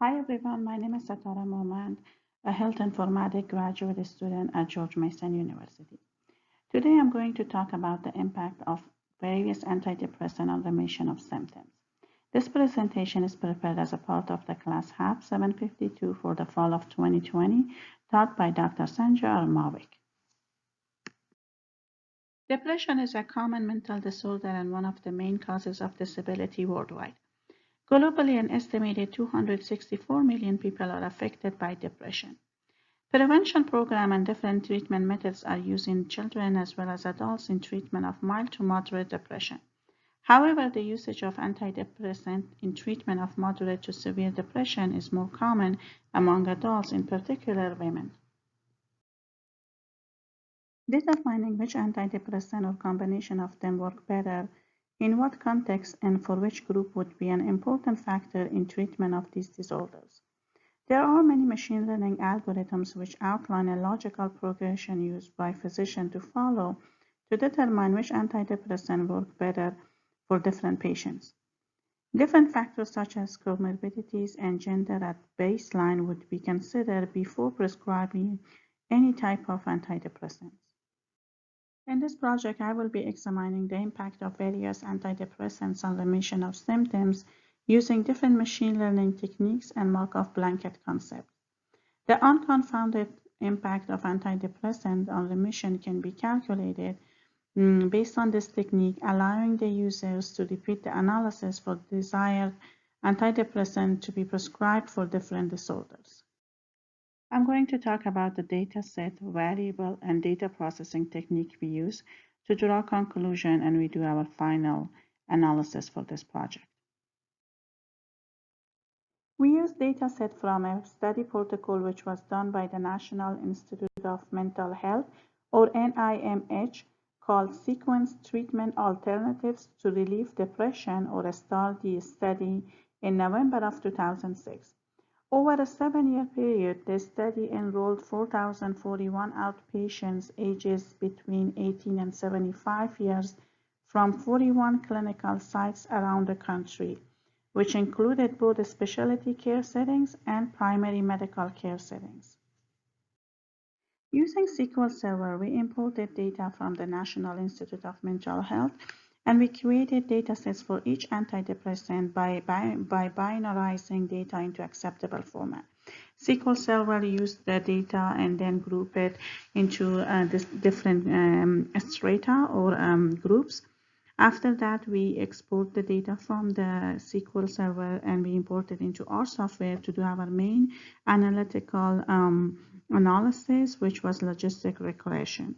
Hi everyone, my name is Satara Mohmand, a health informatics graduate student at George Mason University. Today I'm going to talk about the impact of various antidepressants on remission of symptoms. This presentation is prepared as a part of the class HAP 752 for the fall of 2020, taught by Dr. Sanjay Armavik. Depression is a common mental disorder and one of the main causes of disability worldwide. Globally, an estimated 264 million people are affected by depression. Prevention programs and different treatment methods are used in children as well as adults in treatment of mild to moderate depression. However, the usage of antidepressants in treatment of moderate to severe depression is more common among adults, in particular women. Determining which antidepressant or combination of them work better, in what context, and for which group would be an important factor in treatment of these disorders. There are many machine learning algorithms which outline a logical progression used by physicians to follow to determine which antidepressant work better for different patients. Different factors such as comorbidities and gender at baseline would be considered before prescribing any type of antidepressants. In this project, I will be examining the impact of various antidepressants on remission of symptoms using different machine learning techniques and Markov blanket concepts. The unconfounded impact of antidepressants on remission can be calculated based on this technique, allowing the users to repeat the analysis for the desired antidepressant to be prescribed for different disorders. I'm going to talk about the data set, variable, and data processing technique we use to draw a conclusion and we do our final analysis for this project. We use data set from a study protocol which was done by the National Institute of Mental Health, or NIMH, called Sequence Treatment Alternatives to Relieve Depression, or STAR-D study, in November of 2006. Over a 7-year period, the study enrolled 4,041 outpatients ages between 18 and 75 years from 41 clinical sites around the country, which included both specialty care settings and primary medical care settings. Using SQL Server, we imported data from the National Institute of Mental Health, and we created datasets for each antidepressant by binarizing data into acceptable format. SQL Server used the data and then group it into different strata or groups. After that, we export the data from the SQL Server and we import it into our software to do our main analytical analysis, which was logistic regression.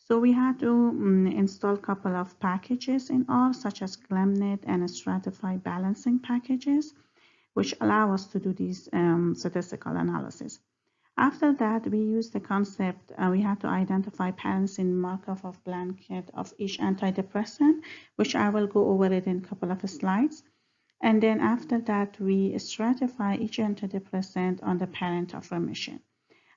So we had to install a couple of packages in R, such as GLEMNet and Stratify balancing packages, which allow us to do these statistical analysis. After that, we used the concept, we had to identify patterns in Markov of blanket of each antidepressant, which I will go over it in a couple of slides. And then after that, we stratify each antidepressant on the parent of remission.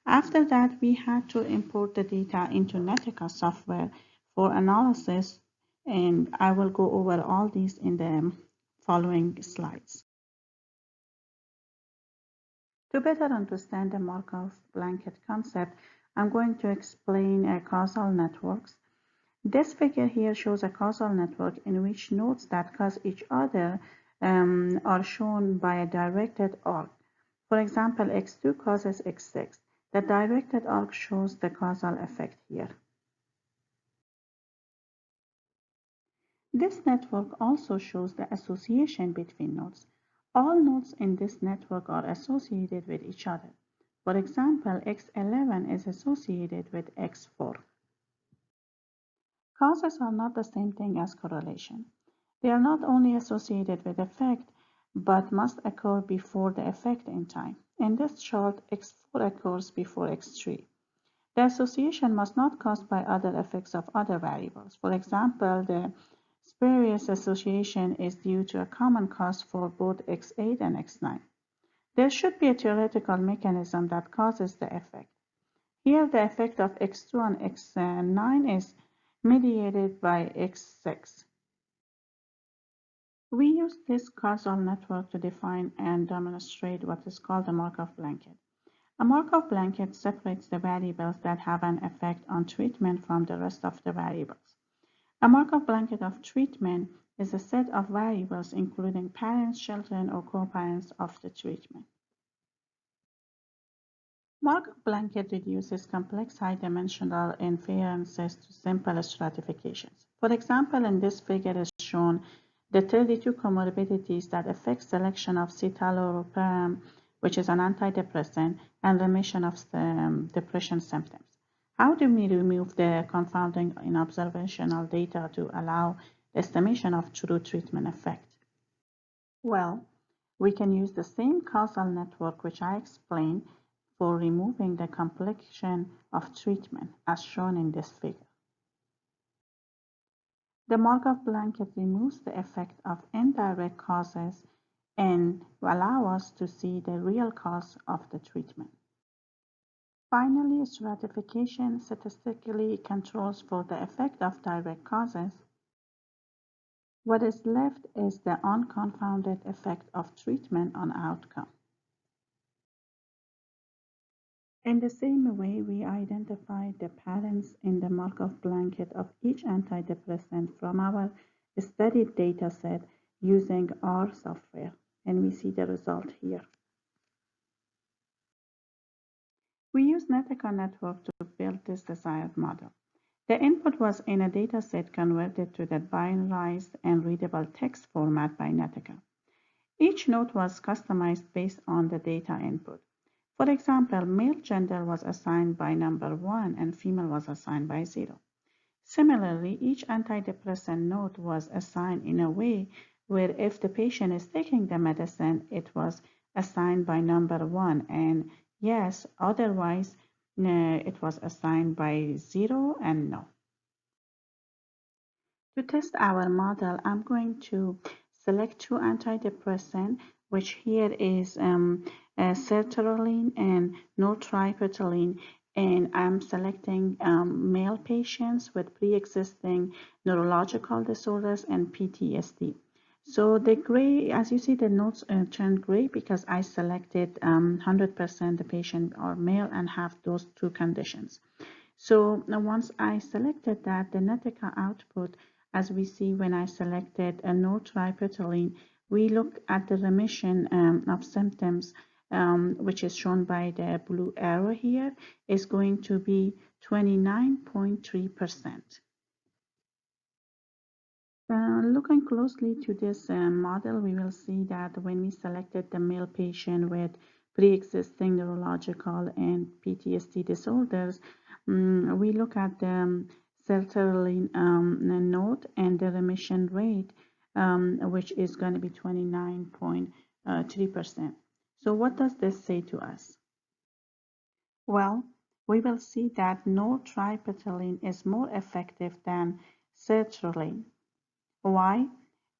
After that, we had to import the data into Netica software for analysis, and I will go over all these in the following slides. To better understand the Markov blanket concept, I'm going to explain causal networks. This figure here shows a causal network in which nodes that cause each other are shown by a directed arc. For example, X2 causes X6. The directed arc shows the causal effect here. This network also shows the association between nodes. All nodes in this network are associated with each other. For example, X11 is associated with X4. Causes are not the same thing as correlation. They are not only associated with effect, but must occur before the effect in time. In this chart, X4 occurs before X3. The association must not caused by other effects of other variables. For example, the spurious association is due to a common cause for both X8 and X9. There should be a theoretical mechanism that causes the effect. Here, the effect of X2 and X9 is mediated by X6. We use this causal network to define and demonstrate what is called a Markov blanket. A Markov blanket separates the variables that have an effect on treatment from the rest of the variables. A Markov blanket of treatment is a set of variables including parents, children, or co-parents of the treatment. Markov blanket reduces complex high-dimensional inferences to simple stratifications. For example, in this figure is shown the 32 comorbidities that affect selection of citalopram, which is an antidepressant, and remission of depression symptoms. How do we remove the confounding in observational data to allow the estimation of true treatment effect? Well, we can use the same causal network which I explained for removing the complexion of treatment as shown in this figure. The Markov blanket removes the effect of indirect causes and allow us to see the real cause of the treatment. Finally, stratification statistically controls for the effect of direct causes. What is left is the unconfounded effect of treatment on outcome. In the same way, we identify the patterns in the Markov blanket of each antidepressant from our studied data set using R software, and we see the result here. We use Netica network to build this desired model. The input was in a dataset converted to the binarized and readable text format by Netica. Each node was customized based on the data input. For example, male gender was assigned by number 1 and female was assigned by 0. Similarly, each antidepressant node was assigned in a way where if the patient is taking the medicine, it was assigned by number 1 and yes, otherwise it was assigned by 0 and no. To test our model, I'm going to select two antidepressants, which here is sertraline and nortriptyline, and I'm selecting male patients with pre-existing neurological disorders and PTSD. So the gray, as you see, the notes turned gray because I selected 100% the patient are male and have those two conditions. So now once I selected that, the Netica output, as we see when I selected a nortriptyline, we look at the remission of symptoms, which is shown by the blue arrow here, is going to be 29.3%. Looking closely to this model, we will see that when we selected the male patient with pre-existing neurological and PTSD disorders, we look at the sertraline node and the remission rate, which is going to be 29.3%. So what does this say to us? Well, we will see that nortriptyline is more effective than sertraline. Why?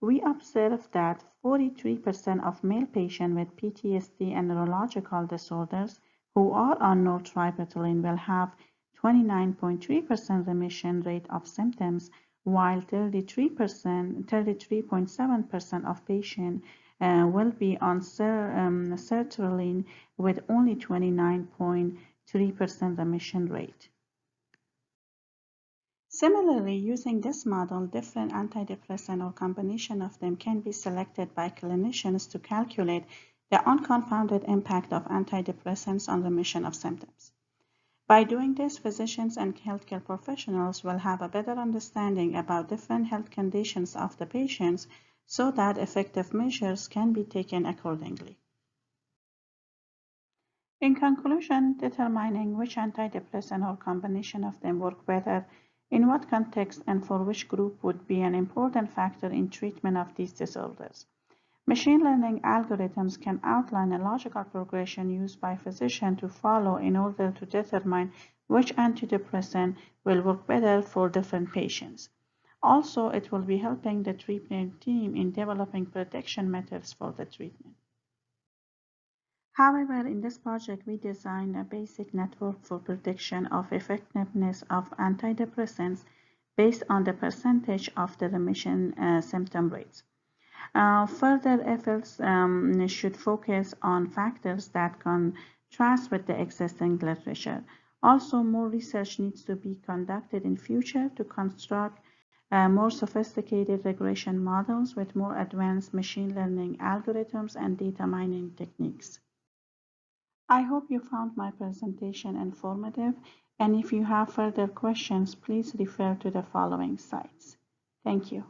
We observed that 43% of male patients with PTSD and neurological disorders who are on nortriptyline will have 29.3% remission rate of symptoms, while 33.7% of patients will be on sertraline with only 29.3% remission rate. Similarly, using this model, different antidepressants or combination of them can be selected by clinicians to calculate the unconfounded impact of antidepressants on remission of symptoms. By doing this, physicians and healthcare professionals will have a better understanding about different health conditions of the patients so that effective measures can be taken accordingly. In conclusion, determining which antidepressant or combination of them work better in what context and for which group would be an important factor in treatment of these disorders. Machine learning algorithms can outline a logical progression used by physicians to follow in order to determine which antidepressant will work better for different patients. Also, it will be helping the treatment team in developing prediction methods for the treatment. However, in this project, we designed a basic network for prediction of effectiveness of antidepressants based on the percentage of the remission symptom rates. Further efforts should focus on factors that contrast with the existing literature. Also, more research needs to be conducted in future to construct more sophisticated regression models with more advanced machine learning algorithms and data mining techniques. I hope you found my presentation informative, and if you have further questions, please refer to the following sites. Thank you.